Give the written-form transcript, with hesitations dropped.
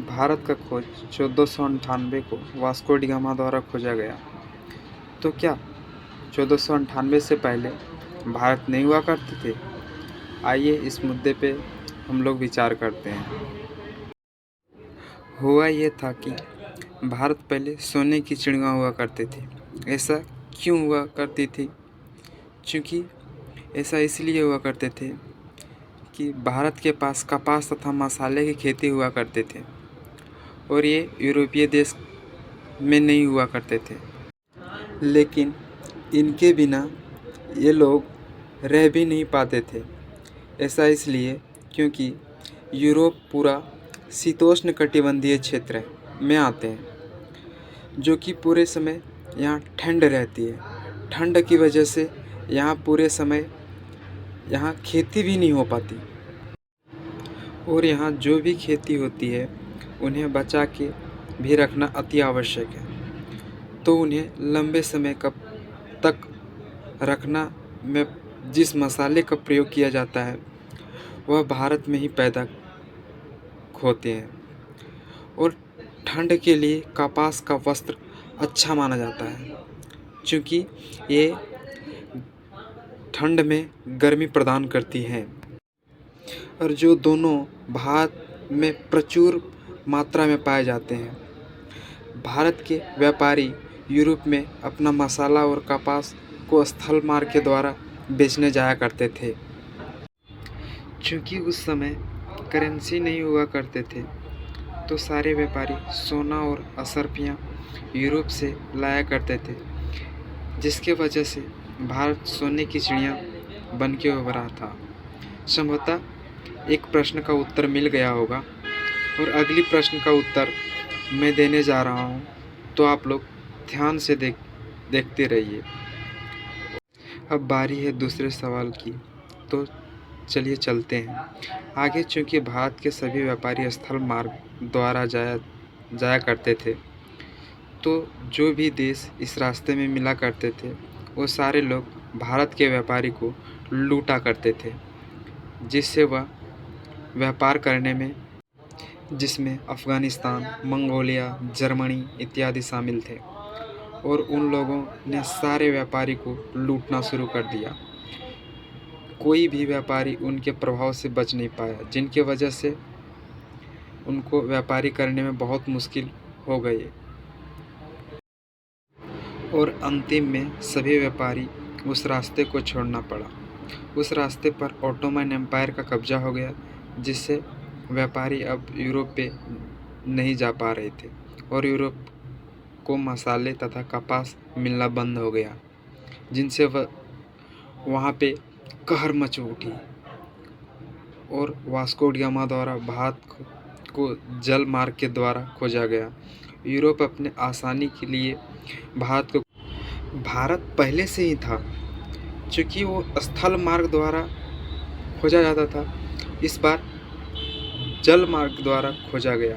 भारत का खोज 1498 को वास्को डी गामा द्वारा खोजा गया। तो क्या 1498 से पहले भारत नहीं हुआ करते थे? आइए इस मुद्दे पे हम लोग विचार करते हैं। हुआ ये था कि भारत पहले सोने की चिड़िया हुआ करते थे। ऐसा क्यों हुआ करती थी? क्योंकि ऐसा इसलिए हुआ करते थे कि भारत के पास कपास तथा मसाले की खेती हुआ करते थे और ये यूरोपीय देश में नहीं हुआ करते थे। लेकिन इनके बिना ये लोग रह भी नहीं पाते थे। ऐसा इसलिए क्योंकि यूरोप पूरा शीतोष्ण कटिबंधीय क्षेत्र में आते हैं, जो कि पूरे समय यहाँ ठंड रहती है। ठंड की वजह से यहाँ पूरे समय यहाँ खेती भी नहीं हो पाती और यहाँ जो भी खेती होती है उन्हें बचा के भी रखना अति आवश्यक है। तो उन्हें लंबे समय तक रखना में जिस मसाले का प्रयोग किया जाता है वह भारत में ही पैदा होते हैं और ठंड के लिए कपास का वस्त्र अच्छा माना जाता है, क्योंकि ये ठंड में गर्मी प्रदान करती हैं। और जो दोनों भारत में प्रचुर मात्रा में पाए जाते हैं। भारत के व्यापारी यूरोप में अपना मसाला और कपास को स्थल मार्ग के द्वारा बेचने जाया करते थे। क्योंकि उस समय करेंसी नहीं हुआ करते थे, तो सारे व्यापारी सोना और असरफियाँ यूरोप से लाया करते थे, जिसके वजह से भारत सोने की चिड़िया बन के उभरा था। संभवतः एक प्रश्न का उत्तर मिल गया होगा और अगली प्रश्न का उत्तर मैं देने जा रहा हूँ, तो आप लोग ध्यान से देखते रहिए। अब बारी है दूसरे सवाल की, तो चलिए चलते हैं आगे। चूँकि भारत के सभी व्यापारी स्थल मार्ग द्वारा जाया करते थे, तो जो भी देश इस रास्ते में मिला करते थे वो सारे लोग भारत के व्यापारी को लूटा करते थे, जिससे वह व्यापार करने में, जिसमें अफ़गानिस्तान, मंगोलिया, जर्मनी इत्यादि शामिल थे, और उन लोगों ने सारे व्यापारी को लूटना शुरू कर दिया। कोई भी व्यापारी उनके प्रभाव से बच नहीं पाया, जिनके वजह से उनको व्यापारी करने में बहुत मुश्किल हो गई और अंतिम में सभी व्यापारी उस रास्ते को छोड़ना पड़ा। उस रास्ते पर ऑटोमन एम्पायर का कब्जा हो गया, जिससे व्यापारी अब यूरोप पे नहीं जा पा रहे थे और यूरोप को मसाले तथा कपास मिलना बंद हो गया, जिनसे वहाँ पे कहर मच उठी और वास्को डी गामा द्वारा भारत को जल मार्ग के द्वारा खोजा गया। यूरोप अपने आसानी के लिए भारत पहले से ही था, क्योंकि वो स्थल मार्ग द्वारा खोजा जाता था, इस बार जल मार्ग द्वारा खोजा गया।